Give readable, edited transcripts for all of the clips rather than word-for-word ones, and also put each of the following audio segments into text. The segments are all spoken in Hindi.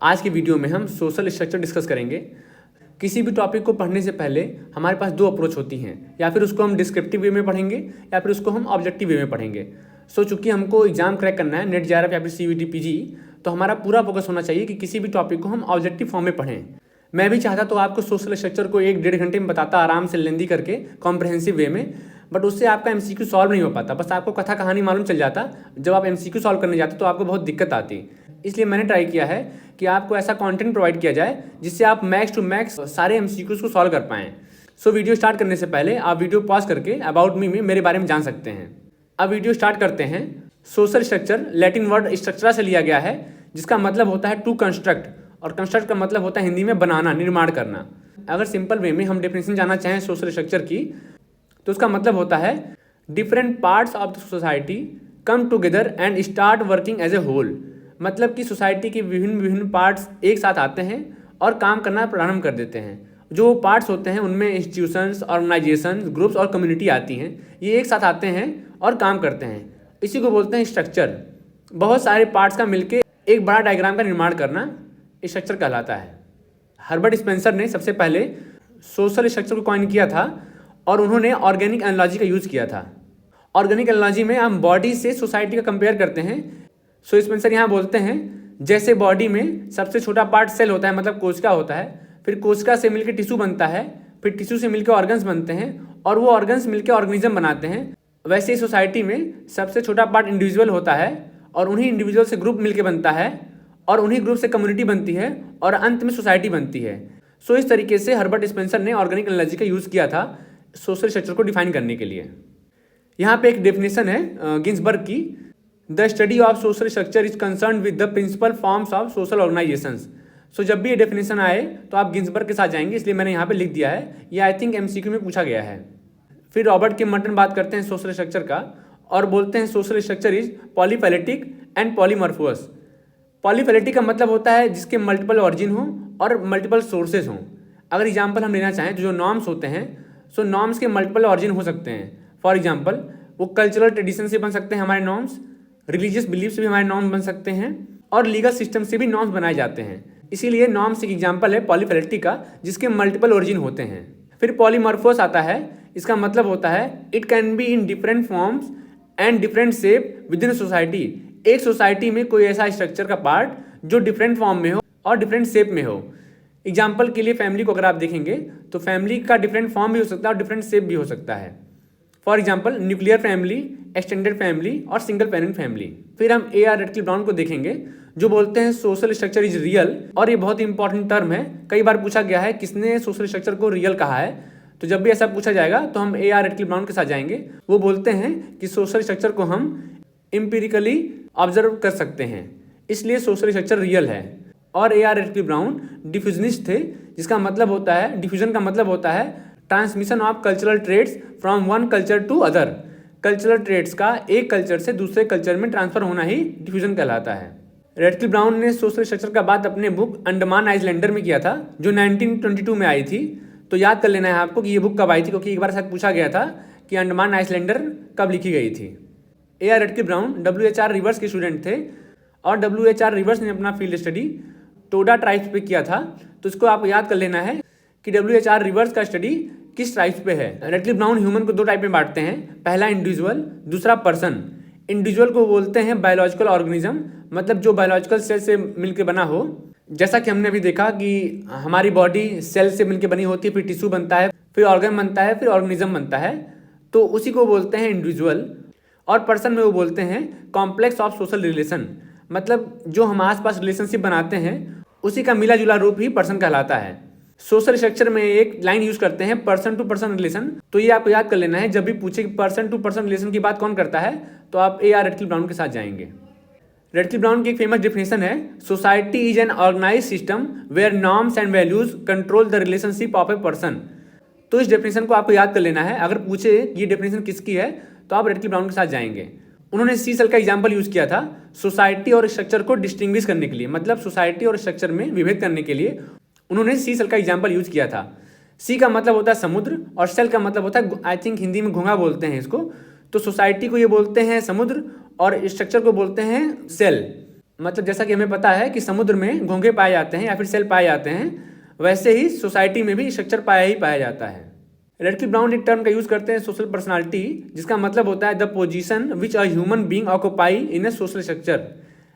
आज की वीडियो में हम सोशल स्ट्रक्चर डिस्कस करेंगे। किसी भी टॉपिक को पढ़ने से पहले हमारे पास दो अप्रोच होती हैं, या फिर उसको हम डिस्क्रिप्टिव वे में पढ़ेंगे या फिर उसको हम ऑब्जेक्टिव वे में पढ़ेंगे। चूँकि हमको एग्जाम क्रैक करना है, नेट जेआरएफ या फिर सीयूईटी पीजी, तो हमारा पूरा फोकस होना चाहिए कि किसी भी टॉपिक को हम ऑब्जेक्टिव फॉर्म में पढ़ें। मैं भी चाहता तो आपको सोशल स्ट्रक्चर को 1-1.5 घंटे में बताता आराम से, लेंदी करके, कॉम्प्रहेंसिव वे में, बट उससे आपका एमसीक्यू सॉल्व नहीं हो पाता। बस आपको कथा कहानी मालूम चल जाता, जब आप एमसीक्यू सॉल्व करने जाते तो आपको बहुत दिक्कत आती। इसलिए मैंने ट्राई किया है कि आपको ऐसा कंटेंट प्रोवाइड किया जाए जिससे आप मैक्स टू मैक्स सारे एमसीक्यूज को सॉल्व कर पाएँ। वीडियो स्टार्ट करने से पहले आप वीडियो पॉज करके अबाउट मी में मेरे बारे में जान सकते हैं। अब वीडियो स्टार्ट करते हैं। सोशल स्ट्रक्चर लैटिन वर्ड स्ट्रक्चरा से लिया गया है, जिसका मतलब होता है टू कंस्ट्रक्ट, और कंस्ट्रक्ट का मतलब होता है हिंदी में बनाना, निर्माण करना। अगर सिंपल वे में हम डेफिनेशन जानना चाहें सोशल स्ट्रक्चर की, तो उसका मतलब होता है different parts of the society come together and start working as a whole. मतलब कि सोसाइटी के विभिन्न पार्ट्स एक साथ आते हैं और काम करना प्रारंभ कर देते हैं। जो पार्ट्स होते हैं उनमें इंस्टीट्यूशंस, ऑर्गेनाइजेशन, ग्रुप्स और कम्युनिटी आती हैं। ये एक साथ आते हैं और काम करते हैं। इसी को बोलते हैं स्ट्रक्चर। बहुत सारे पार्ट्स का मिलके एक बड़ा डायग्राम का निर्माण करना स्ट्रक्चर कहलाता है। हर्बर्ट स्पेंसर ने सबसे पहले सोशल स्ट्रक्चर को कॉइन किया था और उन्होंने ऑर्गेनिक एनालॉजी का यूज़ किया था। ऑर्गेनिक एनालॉजी में हम बॉडी से सोसाइटी का कंपेयर करते हैं। स्पेंसर यहाँ बोलते हैं जैसे बॉडी में सबसे छोटा पार्ट सेल होता है, मतलब कोशिका होता है, फिर कोशिका से मिलकर टिश्यू बनता है, फिर टिश्यू से मिलकर ऑर्गन्स बनते हैं और वो ऑर्गन्स मिलकर ऑर्गेनिज्म बनाते हैं। वैसे ही सोसाइटी में सबसे छोटा पार्ट इंडिविजुअल होता है और उन्हीं इंडिविजुअल से ग्रुप मिलकर बनता है और उन्हीं ग्रुप से कम्युनिटी बनती है और अंत में सोसाइटी बनती है। इस तरीके से हर्बर्ट स्पेंसर ने ऑर्गेनिक एनालॉजी का यूज़ किया था सोशल स्ट्रक्चर को डिफाइन करने के लिए। यहाँ पे एक डेफिनेशन है गिन्सबर्ग की, the study of social structure is concern with the principal forms of social organisations. जब भी ये डेफिनेशन आए तो आप गिन्सबर्ग के साथ जाएंगे, इसलिए मैंने यहाँ पे लिख दिया है। ये आई थिंक एमसीक्यू में पूछा गया है। फिर रॉबर्ट के मर्टन बात करते हैं सोशल स्ट्रक्चर का और बोलते हैं सोशल स्ट्रक्चर इज पॉलीफैलेटिक एंड पॉलीमॉर्फस। पॉलीफैलेटिक का मतलब होता है जिसके मल्टीपल ऑरिजिन हो और मल्टीपल सोर्सेज हों। अगर एग्जाम्पल हम लेना चाहें तो जो नॉर्म्स होते हैं, नॉर्म्स के मल्टीपल ऑरिजिन हो सकते हैं। फॉर एग्जाम्पल वो कल्चरल ट्रेडिशन से बन सकते हैं हमारे नॉर्म्स, रिलीजियस बिलीफ से भी हमारे नॉर्म्स बन सकते हैं और लीगल सिस्टम से भी नॉर्म्स बनाए जाते हैं। इसीलिए नॉर्म्स एक एग्जाम्पल है पॉलीफैलेटिक का, जिसके मल्टीपल ओरिजिन होते हैं। फिर पॉलीमॉर्फस आता है, इसका मतलब होता है it can be in different forms and different shape with in society. एक सोसाइटी में कोई ऐसा स्ट्रक्चर का पार्ट जो डिफरेंट फॉर्म में हो और डिफरेंट शेप में हो। एग्जाम्पल के लिए फैमिली को अगर आप देखेंगे तो फैमिली का डिफरेंट फॉर्म भी हो सकता है और डिफरेंट शेप भी हो सकता है। For example nuclear family, extended family और सिंगल पेरेंट फैमिली। फिर हम A.R. रेडक्लिफ ब्राउन को देखेंगे जो बोलते हैं सोशल स्ट्रक्चर इज रियल, और ये बहुत इंपॉर्टेंट टर्म है। कई बार पूछा गया है किसने सोशल स्ट्रक्चर को रियल कहा है, तो जब भी ऐसा पूछा जाएगा तो हम A.R. रेडक्लिफ ब्राउन के साथ जाएंगे। वो बोलते हैं कि सोशल स्ट्रक्चर को हम एम्पिरिकली ऑब्जर्व कर सकते हैं, इसलिए सोशल स्ट्रक्चर रियल है। और A.R. रेडक्लिफ ब्राउन डिफ्यूजनिस्ट थे, जिसका मतलब होता है, डिफ्यूजन का मतलब होता है transmission of cultural traits from one culture to other. Cultural traits का एक कल्चर से दूसरे कल्चर में ट्रांसफर होना ही डिफ्यूजन कहलाता है। रेडक्लिफ ब्राउन ने सोशल स्ट्रक्चर का बात अपने बुक अंडमान आइलैंडर में किया था, जो 1922 में आई थी। तो याद कर लेना है आपको कि ये बुक कब आई थी, क्योंकि एक बार शायद पूछा गया था कि अंडमान आइलैंडर कब लिखी गई थी। A.R. Radcliffe Brown WHR Rivers के स्टूडेंट थे और WHR रिवर्स ने अपना फील्ड स्टडी टोडा ट्राइब्स पे किया था। तो इसको आप याद कर लेना है कि WHR रिवर्स का स्टडी किस ट्राइब्स पे है। रेडक्लिफ ब्राउन ह्यूमन को दो टाइप में बांटते हैं, पहला इंडिविजुअल, दूसरा पर्सन। इंडिविजुअल को बोलते हैं बायोलॉजिकल ऑर्गेनिज्म, मतलब जो बायोलॉजिकल सेल से मिलकर बना हो। जैसा कि हमने अभी देखा कि हमारी बॉडी सेल से मिलकर बनी होती है, फिर टिश्यू बनता है, फिर ऑर्गन बनता है, फिर ऑर्गेनिज्म बनता है, तो उसी को बोलते हैं इंडिविजुअल। और पर्सन में वो बोलते हैं कॉम्प्लेक्स ऑफ सोशल रिलेशन, मतलब जो हम आसपास रिलेशनशिप बनाते हैं उसी का मिला जुला रूप ही पर्सन कहलाता है। सोशल स्ट्रक्चर में एक लाइन यूज करते हैं पर्सन टू पर्सन रिलेशन, तो ये आपको याद कर लेना है। जब भी पूछे कि पर्सन टू पर्सन रिलेशन की बात कौन करता है, तो आप A.R. रेडक्लिफ ब्राउन के साथ जाएंगे। रेडक्लिफ ब्राउन की एक फेमस डेफिनेशन है, society is an organise system where norms and values control the relationship of a person. तो इस डेफिनेशन को आपको याद कर लेना है। अगर पूछे ये डेफिनेशन किसकी है, तो आप रेडक्लिफ ब्राउन के साथ जाएंगे। उन्होंने सी सेल का एग्जाम्पल यूज किया था सोसाइटी और स्ट्रक्चर को डिस्टिंग्विश करने के लिए, मतलब सोसाइटी और स्ट्रक्चर में विभेद करने के लिए उन्होंने सी सेल का एग्जाम्पल यूज किया था। सी का मतलब होता है समुद्र और सेल का मतलब होता है, आई थिंक हिंदी में घोंघा बोलते हैं इसको। तो सोसाइटी को ये बोलते हैं समुद्र और स्ट्रक्चर को बोलते हैं सेल। मतलब जैसा कि हमें पता है कि समुद्र में घोंघे पाए जाते हैं या फिर सेल पाए जाते हैं, वैसे ही सोसाइटी में भी स्ट्रक्चर पाया जाता है। रेडक्लिफ ब्राउन एक टर्म का यूज़ करते हैं सोशल पर्सनालिटी, जिसका मतलब होता है the position which a human being occupy in A social structure.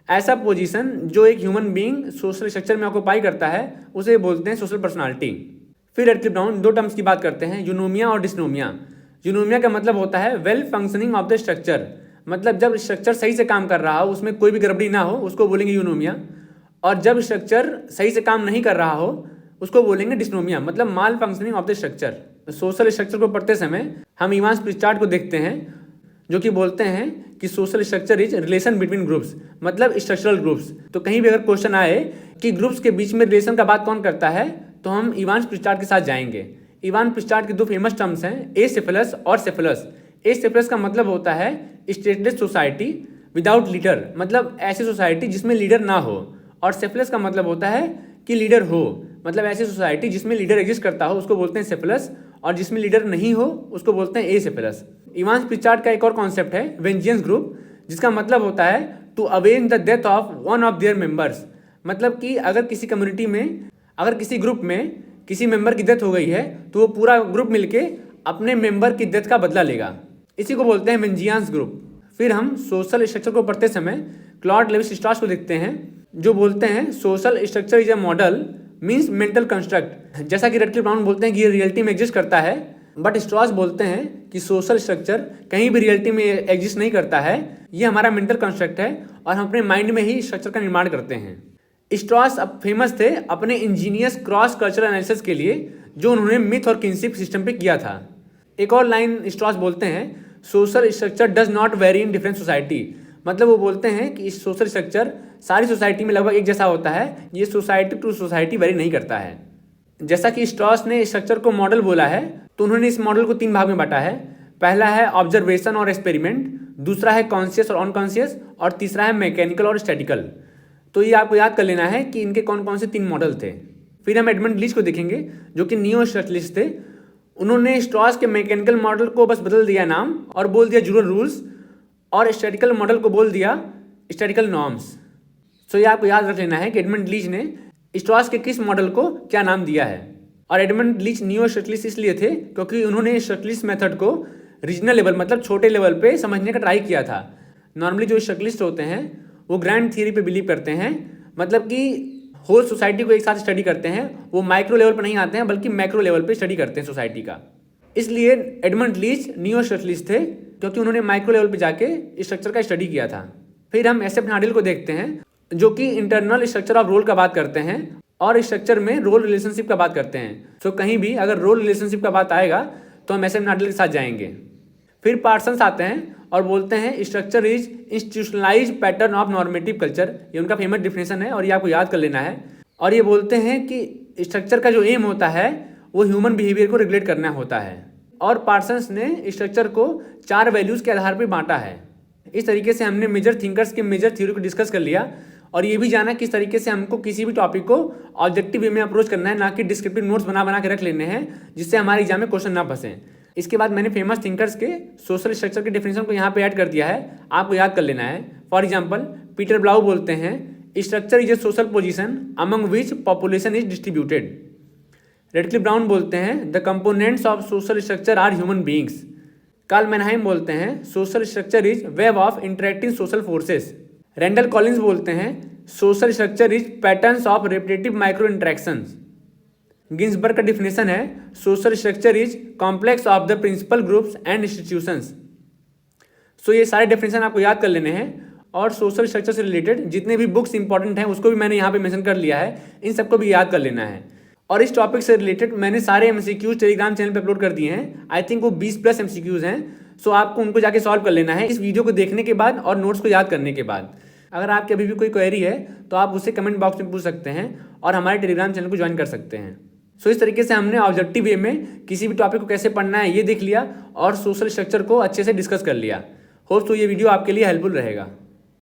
ऐसा पोजीशन जो एक ह्यूमन बीइंग सोशल स्ट्रक्चर में ऑक्यूपाई करता है उसे बोलते हैं सोशल पर्सनालिटी। फिर रेडक्लिफ ब्राउन दो टर्म्स की बात करते हैं, यूनोमिया और डिस्नोमिया। यूनोमिया का मतलब होता है well functioning of the structure, मतलब जब स्ट्रक्चर सही से काम कर रहा हो, उसमें कोई भी गड़बड़ी ना हो, उसको बोलेंगे यूनोमिया। और जब स्ट्रक्चर सही से काम नहीं कर रहा हो उसको बोलेंगे डिस्नोमिया, मतलब malfunctioning of the structure. Social structure को पढ़ते समय हम इवांस प्रिचार्ड को देखते हैं जो कि बोलते हैं कि social structure is relation between groups, मतलब स्ट्रक्चरल ग्रुप्स। तो कहीं भी अगर क्वेश्चन आए कि ग्रुप्स के बीच में रिलेशन का बात कौन करता है, तो हम इवांस प्रिचार्ड के साथ जाएंगे। इवान प्रिचार्ड के दो फेमस टर्म्स हैं, एसेफेलस और सेफेलस। एसेफेलस का मतलब होता है स्टेटलेस सोसाइटी विदाउट लीडर, मतलब ऐसी सोसाइटी जिसमें लीडर ना हो। और सेफेलस का मतलब होता है कि लीडर हो, मतलब ऐसी सोसाइटी जिसमें लीडर एग्जिस्ट करता हो उसको बोलते हैं सेफेलस, और जिसमें लीडर नहीं हो उसको बोलते हैं एसेफेलस। इवान प्रिचार्ड का एक और कॉन्सेप्ट है वेंजियंस ग्रुप, जिसका मतलब होता है to avenge the death of one of their members, मतलब कि अगर किसी कम्युनिटी में, अगर किसी ग्रुप में किसी मेंबर की डेथ हो गई है तो वो पूरा ग्रुप मिलके अपने मेंबर की डेथ का बदला लेगा, इसी को बोलते हैं वेंजियंस ग्रुप। फिर हम सोशल स्ट्रक्चर को पढ़ते समय क्लॉड लेवी स्ट्रॉस को देखते हैं जो बोलते हैं social structure is a model means mental construct. जैसा कि रेडक्लिफ ब्राउन बोलते हैं कि ये रियलिटी में एग्जिस्ट करता है, बट स्ट्रॉस बोलते हैं कि सोशल स्ट्रक्चर कहीं भी रियलिटी में एग्जिस्ट नहीं करता है, ये हमारा मेंटल कंस्ट्रक्ट है और हम अपने माइंड में ही स्ट्रक्चर का निर्माण करते हैं। स्ट्रॉस अब फेमस थे अपने इंजीनियस क्रॉस कल्चरल एनालिसिस के लिए जो उन्होंने मिथ और किनशिप सिस्टम पे किया था। एक और लाइन स्ट्रॉस बोलते हैं social structure does not very in different society, मतलब वो बोलते हैं कि सोशल स्ट्रक्चर सारी सोसाइटी में लगभग एक जैसा होता है, ये सोसाइटी टू सोसाइटी वेरी नहीं करता है। जैसा कि स्ट्रॉस ने स्ट्रक्चर को मॉडल बोला है तो उन्होंने इस मॉडल को 3 भाग में बांटा है। पहला है ऑब्जर्वेशन और एक्सपेरिमेंट, दूसरा है कॉन्शियस और अनकॉन्शियस, और तीसरा है मैकेनिकल और स्टैटिकल। तो ये आपको याद कर लेना है कि इनके कौन कौन से 3 मॉडल थे। फिर हम एडमंड लीच को देखेंगे जो कि नियो स्ट्रक्चरलिस्ट थे। उन्होंने स्ट्रॉस के मैकेनिकल मॉडल को बस बदल दिया नाम और बोल दिया जनरल रूल्स, और स्टैटिकल मॉडल को बोल दिया स्टैटिकल नॉर्म्स। सो ये आपको याद रख लेना है कि एडमंड लीच ने स्ट्रॉस के किस मॉडल को क्या नाम दिया है। और एडमंड लीच नियो स्ट्रक्चरलिस्ट इसलिए थे क्योंकि उन्होंने स्ट्रक्चरलिस्ट मेथड को रीजनल लेवल, मतलब छोटे लेवल पे समझने का ट्राई किया था। नॉर्मली जो स्ट्रक्चरलिस्ट होते हैं वो ग्रैंड थियरी पे बिलीव करते हैं, मतलब कि होल सोसाइटी को एक साथ स्टडी करते हैं, वो माइक्रो लेवल पर नहीं आते हैं बल्कि मैक्रो लेवल पे स्टडी करते हैं सोसाइटी का। इसलिए एडमंड लीच नियो स्ट्रक्चरलिस्ट थे क्योंकि उन्होंने माइक्रो लेवल पे जाके स्ट्रक्चर का स्टडी किया था। फिर हम एसेप नाडेल को देखते हैं जो कि इंटरनल स्ट्रक्चर ऑफ रोल का बात करते हैं और स्ट्रक्चर में रोल रिलेशनशिप का बात करते हैं। सो कहीं भी अगर रोल रिलेशनशिप का बात आएगा तो हम एसेप नाडेल के साथ जाएंगे। फिर पार्सन्स आते हैं और बोलते हैं structure is institutionalised pattern of normative culture, ये उनका फेमस डिफिनेशन है और ये आपको याद कर लेना है। और ये बोलते हैं कि स्ट्रक्चर का जो एम होता है वो ह्यूमन बिहेवियर को रेगुलेट करना होता है। और पार्सन्स ने स्ट्रक्चर को 4 वैल्यूज के आधार पर बांटा है। इस तरीके से हमने मेजर थिंकर्स के मेजर थ्योरी को डिस्कस कर लिया और ये भी जाना किस तरीके से हमको किसी भी टॉपिक को ऑब्जेक्टिव वे में अप्रोच करना है, ना कि डिस्क्रिप्टिव नोट्स बना के रख लेने हैं जिससे हमारे एग्जाम में क्वेश्चन ना फंसे। इसके बाद मैंने फेमस थिंकर्स के सोशल स्ट्रक्चर के डेफिनेशन को यहाँ पे ऐड कर दिया है, आपको याद कर लेना है। फॉर एग्जांपल पीटर ब्लाउ बोलते हैं structure is a social position among which population is distributed. Radcliffe Brown बोलते हैं the components of social structure are human beings. Karl Mannheim बोलते हैं social structure is web of interacting social forces. Randall Collins बोलते हैं social structure is patterns of repetitive micro interactions. Ginsberg का डिफिनेशन है social structure is complex of the principal groups and institutions. So ये सारे डेफिनेशन आपको याद कर लेने हैं और सोशल स्ट्रक्चर से रिलेटेड जितने भी बुक्स इंपॉर्टेंट हैं उसको भी मैंने यहाँ पे मेंशन कर लिया है, इन सबको भी याद कर लेना है। और इस टॉपिक से रिलेटेड मैंने सारे MCQs टेलीग्राम चैनल पे अपलोड कर दिए हैं। आई थिंक वो 20+ MCQs हैं। सो आपको उनको जाके सॉल्व कर लेना है इस वीडियो को देखने के बाद और नोट्स को याद करने के बाद। अगर आपकी अभी भी कोई क्वेरी है तो आप उससे कमेंट बॉक्स में पूछ सकते हैं और हमारे टेलीग्राम चैनल को ज्वाइन कर सकते हैं। सो इस तरीके से हमने ऑब्जेक्टिव वे में किसी भी टॉपिक को कैसे पढ़ना है ये देख लिया और सोशल स्ट्रक्चर को अच्छे से डिस्कस कर लिया। होप तो ये वीडियो आपके लिए हेल्पफुल रहेगा।